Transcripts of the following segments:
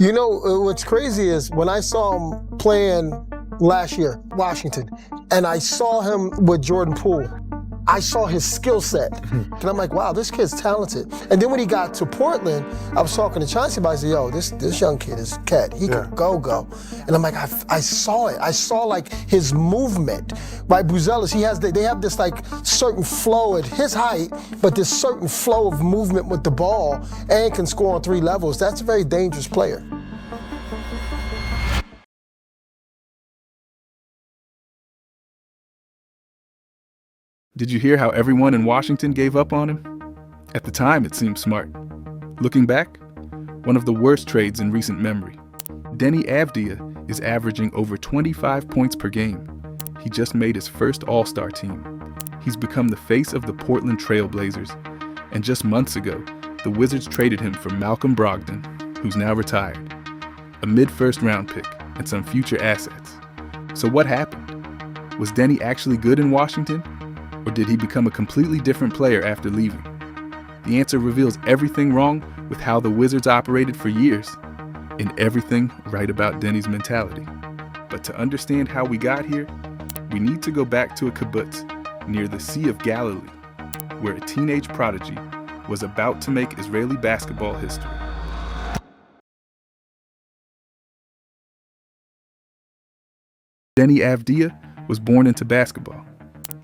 You know, what's crazy is when I saw him playing last year, Washington, and I saw him with Jordan Poole, I saw his skill set. And I'm like, wow, this kid's talented. And then when he got to Portland, I was talking to Chauncey about it. I said, yo, this young kid is cat. He can go. And I'm like, I saw it. I saw like his movement. Right, Buzelis, they have this like certain flow at his height, but this certain flow of movement with the ball and can score on 3 levels. That's a very dangerous player. Did you hear how everyone in Washington gave up on him? At the time, it seemed smart. Looking back, one of the worst trades in recent memory. Deni Avdija is averaging over 25 points per game. He just made his first All-Star team. He's become the face of the Portland Trail Blazers. And just months ago, the Wizards traded him for Malcolm Brogdon, who's now retired, a mid-first round pick, and some future assets. So what happened? Was Deni actually good in Washington? Or did he become a completely different player after leaving? The answer reveals everything wrong with how the Wizards operated for years, and everything right about Deni's mentality. But to understand how we got here, we need to go back to a kibbutz near the Sea of Galilee, where a teenage prodigy was about to make Israeli basketball history. Deni Avdija was born into basketball.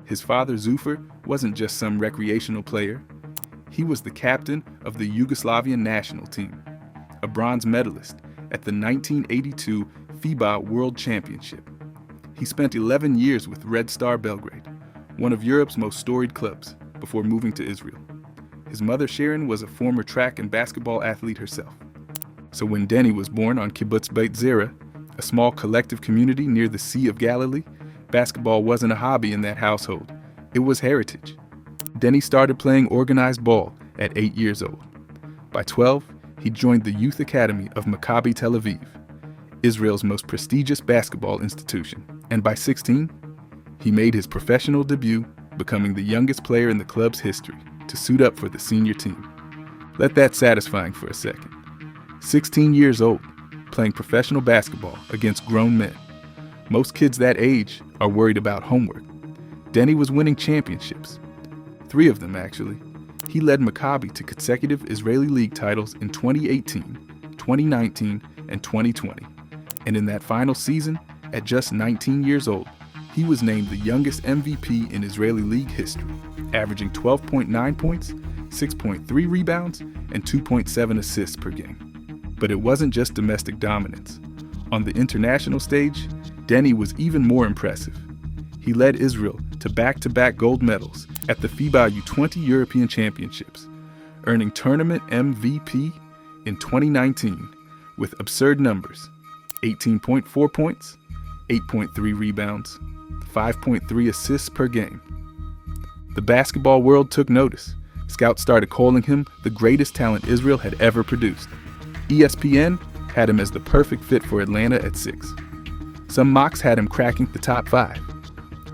His father, Zufer, wasn't just some recreational player. He was the captain of the Yugoslavian national team, a bronze medalist at the 1982 FIBA World Championship. He spent 11 years with Red Star Belgrade, one of Europe's most storied clubs, before moving to Israel. His mother, Sharon, was a former track and basketball athlete herself. So when Deni was born on Kibbutz Beit Zera, a small collective community near the Sea of Galilee, basketball wasn't a hobby in that household. It was heritage. Deni started playing organized ball at 8 years old. By 12, he joined the youth academy of Maccabi Tel Aviv, Israel's most prestigious basketball institution. And by 16, he made his professional debut, becoming the youngest player in the club's history to suit up for the senior team. Let that satisfying for a second. 16 years old, playing professional basketball against grown men. Most kids that age are worried about homework. Deni was winning championships. 3 of them, actually. He led Maccabi to consecutive Israeli League titles in 2018, 2019, and 2020. And in that final season, at just 19 years old, he was named the youngest MVP in Israeli League history, averaging 12.9 points, 6.3 rebounds, and 2.7 assists per game. But it wasn't just domestic dominance. On the international stage, Deni was even more impressive. He led Israel to back-to-back gold medals at the FIBA U20 European Championships, earning tournament MVP in 2019 with absurd numbers: 18.4 points, 8.3 rebounds, 5.3 assists per game. The basketball world took notice. Scouts started calling him the greatest talent Israel had ever produced. ESPN had him as the perfect fit for Atlanta at 6. Some mocks had him cracking the top 5.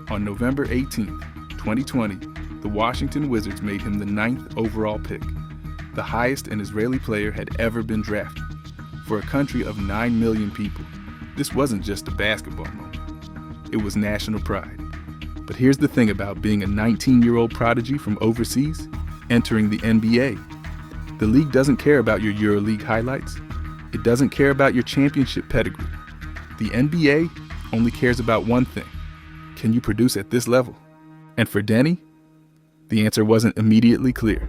On November 18, 2020, the Washington Wizards made him the 9th overall pick, the highest an Israeli player had ever been drafted. For a country of 9 million people, this wasn't just a basketball moment. It was national pride. But here's the thing about being a 19-year-old prodigy from overseas, entering the NBA. The league doesn't care about your EuroLeague highlights. It doesn't care about your championship pedigree. The NBA only cares about one thing. Can you produce at this level? And for Deni, the answer wasn't immediately clear.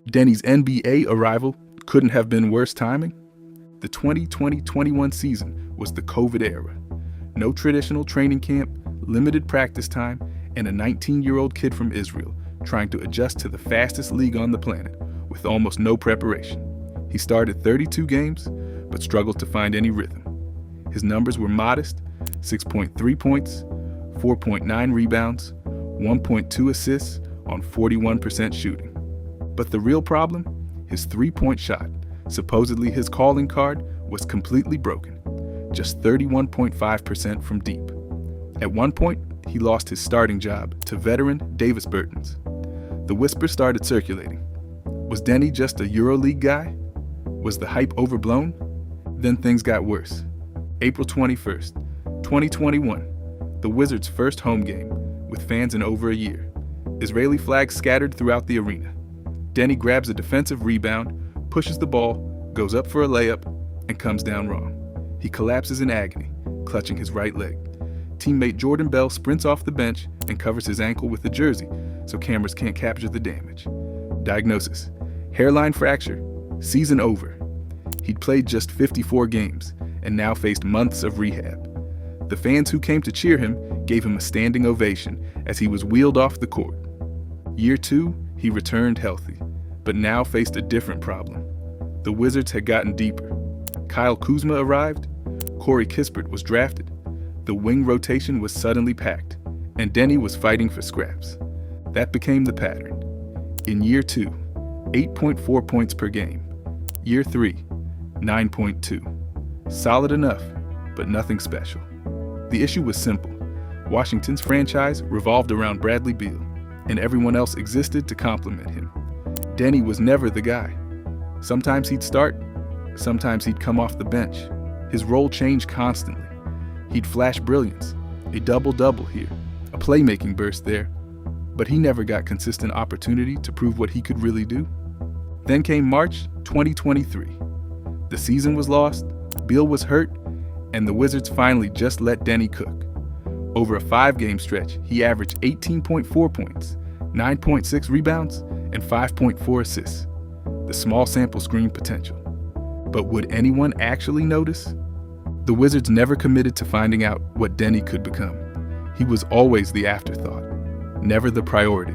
Deni's NBA arrival couldn't have been worse timing. The 2020-21 season was the COVID era. No traditional training camp, limited practice time, and a 19-year-old kid from Israel trying to adjust to the fastest league on the planet with almost no preparation. He started 32 games, but struggled to find any rhythm. His numbers were modest: 6.3 points, 4.9 rebounds, 1.2 assists on 41% shooting. But the real problem? His three-point shot, supposedly his calling card, was completely broken, just 31.5% from deep. At one point, he lost his starting job to veteran Davis Bertans. The whisper started circulating. Was Deni just a EuroLeague guy? Was the hype overblown? Then things got worse. April 21st, 2021, the Wizards' first home game, with fans in over a year. Israeli flags scattered throughout the arena. Deni grabs a defensive rebound, pushes the ball, goes up for a layup, and comes down wrong. He collapses in agony, clutching his right leg. Teammate Jordan Bell sprints off the bench and covers his ankle with a jersey so cameras can't capture the damage. Diagnosis: hairline fracture, season over. He'd played just 54 games and now faced months of rehab. The fans who came to cheer him gave him a standing ovation as he was wheeled off the court. Year 2, he returned healthy, but now faced a different problem. The Wizards had gotten deeper. Kyle Kuzma arrived, Corey Kispert was drafted, the wing rotation was suddenly packed, and Deni was fighting for scraps. That became the pattern. In year 2, 8.4 points per game. Year 3, 9.2. Solid enough, but nothing special. The issue was simple. Washington's franchise revolved around Bradley Beal, and everyone else existed to complement him. Deni was never the guy. Sometimes he'd start, sometimes he'd come off the bench. His role changed constantly. He'd flash brilliance, a double-double here, a playmaking burst there, but he never got consistent opportunity to prove what he could really do. Then came March 2023. The season was lost, Beal was hurt, and the Wizards finally just let Deni cook. Over a 5-game stretch, he averaged 18.4 points, 9.6 rebounds, and 5.4 assists. The small sample screamed potential. But would anyone actually notice? The Wizards never committed to finding out what Deni could become. He was always the afterthought, never the priority.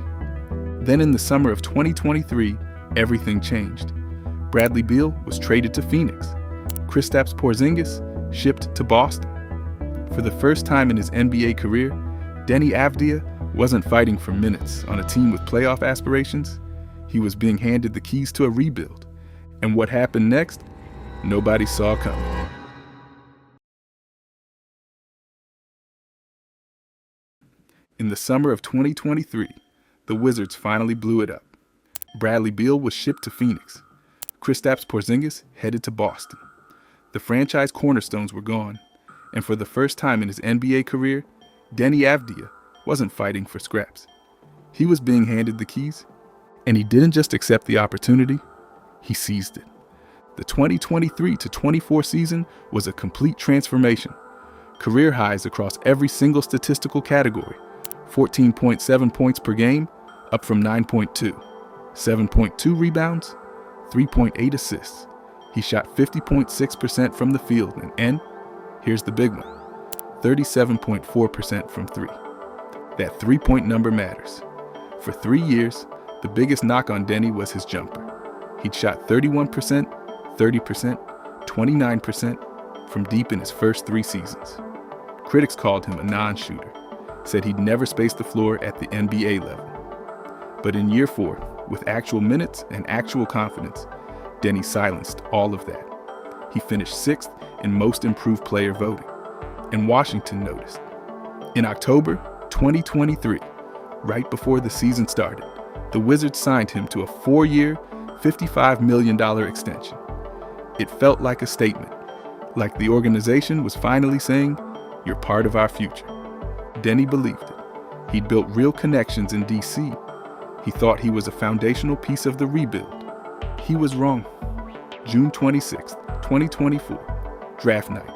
Then in the summer of 2023, everything changed. Bradley Beal was traded to Phoenix. Kristaps Porzingis shipped to Boston. For the first time in his NBA career, Deni Avdija wasn't fighting for minutes on a team with playoff aspirations. He was being handed the keys to a rebuild. And what happened next, nobody saw coming. In the summer of 2023, the Wizards finally blew it up. Bradley Beal was shipped to Phoenix. Kristaps Porzingis headed to Boston. The franchise cornerstones were gone, and for the first time in his NBA career, Deni Avdija wasn't fighting for scraps. He was being handed the keys, and he didn't just accept the opportunity, he seized it. The 2023-24 season was a complete transformation. Career highs across every single statistical category. 14.7 points per game, up from 9.2. 7.2 rebounds, 3.8 assists. He shot 50.6% from the field, and here's the big one, 37.4% from 3. That 3-point number matters. For 3 years, the biggest knock on Deni was his jumper. He'd shot 31%, 30%, 29% from deep in his first 3 seasons. Critics called him a non-shooter, said he'd never space the floor at the NBA level. But in year 4, with actual minutes and actual confidence, Deni silenced all of that. He finished 6th in most improved player voting, and Washington noticed. In October 2023, right before the season started, the Wizards signed him to a 4-year, $55 million extension. It felt like a statement, like the organization was finally saying, "You're part of our future." Deni believed it. He'd built real connections in D.C. He thought he was a foundational piece of the rebuild. He was wrong. June 26, 2024, draft night.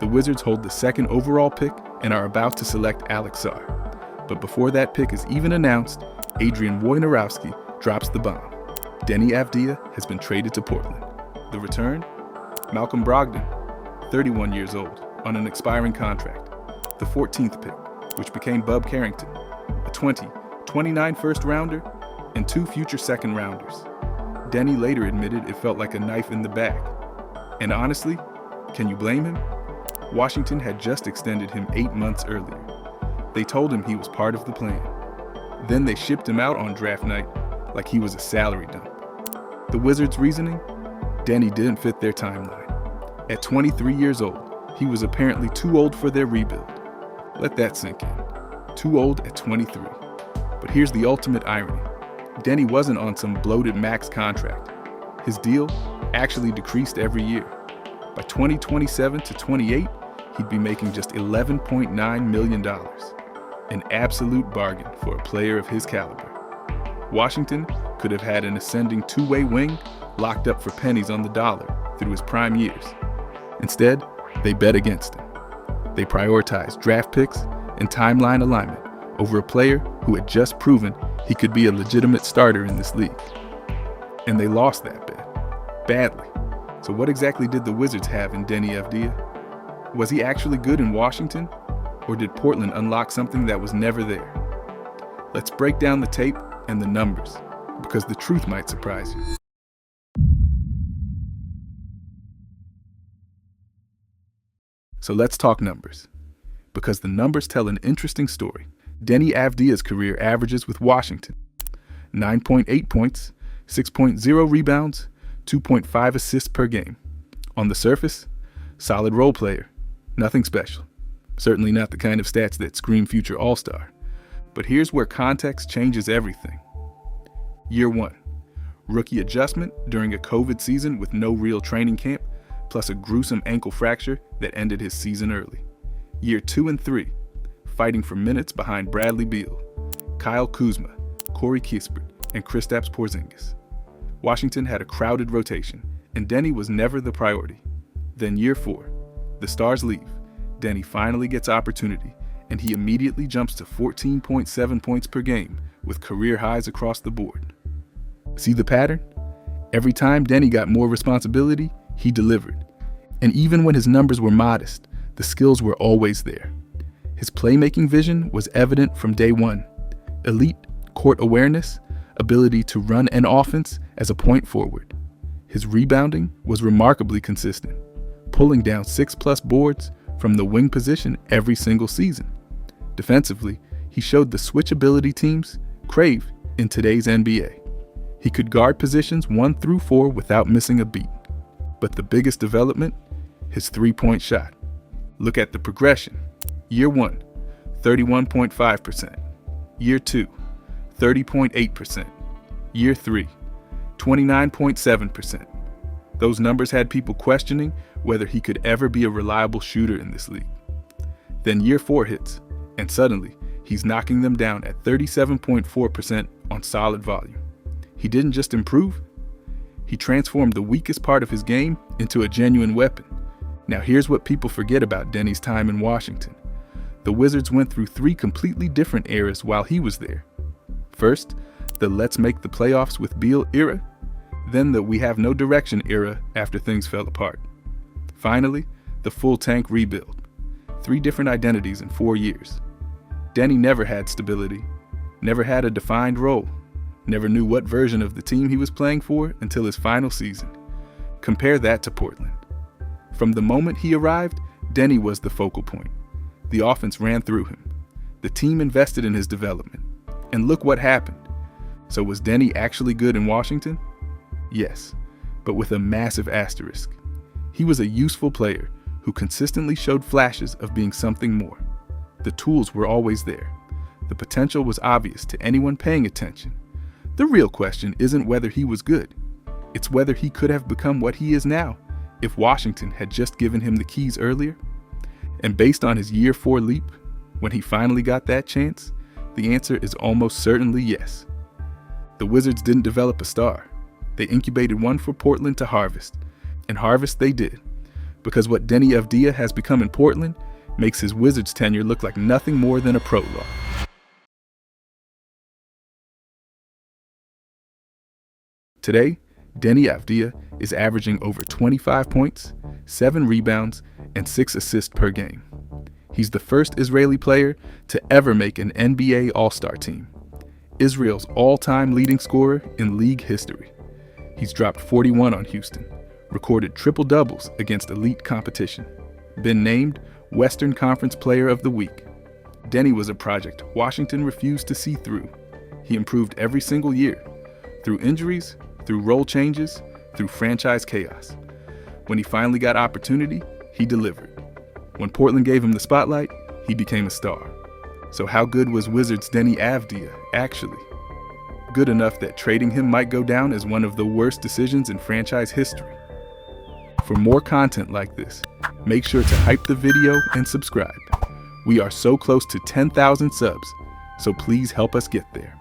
The Wizards hold the 2nd overall pick and are about to select Alex Sarr. But before that pick is even announced, Adrian Wojnarowski drops the bomb. Deni Avdija has been traded to Portland. The return? Malcolm Brogdon, 31 years old, on an expiring contract. The 14th pick, which became Bub Carrington, a 29 first-rounder, and 2 future second-rounders. Deni later admitted it felt like a knife in the back. And honestly, can you blame him? Washington had just extended him 8 months earlier. They told him he was part of the plan. Then they shipped him out on draft night like he was a salary dump. The Wizards' reasoning? Deni didn't fit their timeline. At 23 years old, he was apparently too old for their rebuild. Let that sink in. Too old at 23. But here's the ultimate irony. Deni wasn't on some bloated max contract. His deal actually decreased every year. By 2027 to 28, he'd be making just $11.9 million. An absolute bargain for a player of his caliber. Washington could have had an ascending two-way wing locked up for pennies on the dollar through his prime years. Instead, they bet against him. They prioritized draft picks and timeline alignment over a player who had just proven he could be a legitimate starter in this league. And they lost that bet, badly. So what exactly did the Wizards have in Deni Avdija? Was he actually good in Washington? Or did Portland unlock something that was never there? Let's break down the tape and the numbers, because the truth might surprise you. So let's talk numbers, because the numbers tell an interesting story. Deni Avdija's career averages with Washington: 9.8 points, 6.0 rebounds, 2.5 assists per game. On the surface, solid role player, nothing special. Certainly not the kind of stats that scream future all-star. But here's where context changes everything. Year 1, rookie adjustment during a COVID season with no real training camp, plus a gruesome ankle fracture that ended his season early. Year 2 and 3, fighting for minutes behind Bradley Beal, Kyle Kuzma, Corey Kispert, and Kristaps Porzingis. Washington had a crowded rotation, and Deni was never the priority. Then year 4, the stars leave. Deni finally gets opportunity, and he immediately jumps to 14.7 points per game with career highs across the board. See the pattern? Every time Deni got more responsibility, he delivered. And even when his numbers were modest, the skills were always there. His playmaking vision was evident from day one. Elite court awareness, ability to run an offense as a point forward. His rebounding was remarkably consistent, pulling down 6+ boards from the wing position every single season. Defensively, he showed the switchability teams crave in today's NBA. He could guard positions 1 through 4 without missing a beat. But the biggest development, his three-point shot. Look at the progression. Year 1, 31.5%. Year 2, 30.8%. Year 3, 29.7%. Those numbers had people questioning whether he could ever be a reliable shooter in this league. Then year 4 hits, and suddenly he's knocking them down at 37.4% on solid volume. He didn't just improve, he transformed the weakest part of his game into a genuine weapon. Now here's what people forget about Deni's time in Washington. The Wizards went through 3 completely different eras while he was there. First, the let's make the playoffs with Beal era, then the we have no direction era after things fell apart. Finally, the full tank rebuild. 3 different identities in 4 years. Deni never had stability, never had a defined role, never knew what version of the team he was playing for until his final season. Compare that to Portland. From the moment he arrived, Deni was the focal point. The offense ran through him. The team invested in his development. And look what happened. So was Deni actually good in Washington? Yes, but with a massive asterisk. He was a useful player who consistently showed flashes of being something more. The tools were always there. The potential was obvious to anyone paying attention. The real question isn't whether he was good. It's whether he could have become what he is now if Washington had just given him the keys earlier. And based on his year 4 leap, when he finally got that chance, the answer is almost certainly yes. The Wizards didn't develop a star. They incubated one for Portland to harvest. And harvest they did. Because what Deni Avdija has become in Portland makes his Wizards tenure look like nothing more than a prologue. Today, Deni Avdija is averaging over 25 points, 7 rebounds, and 6 assists per game. He's the first Israeli player to ever make an NBA All-Star team, Israel's all-time leading scorer in league history. He's dropped 41 on Houston, recorded triple-doubles against elite competition, been named Western Conference Player of the Week. Deni was a project Washington refused to see through. He improved every single year, through injuries, through role changes, through franchise chaos. When he finally got opportunity, he delivered. When Portland gave him the spotlight, he became a star. So how good was Wizards' Deni Avdija, actually? good enough that trading him might go down as one of the worst decisions in franchise history. For more content like this, make sure to hype the video and subscribe. We are so close to 10,000 subs, so please help us get there.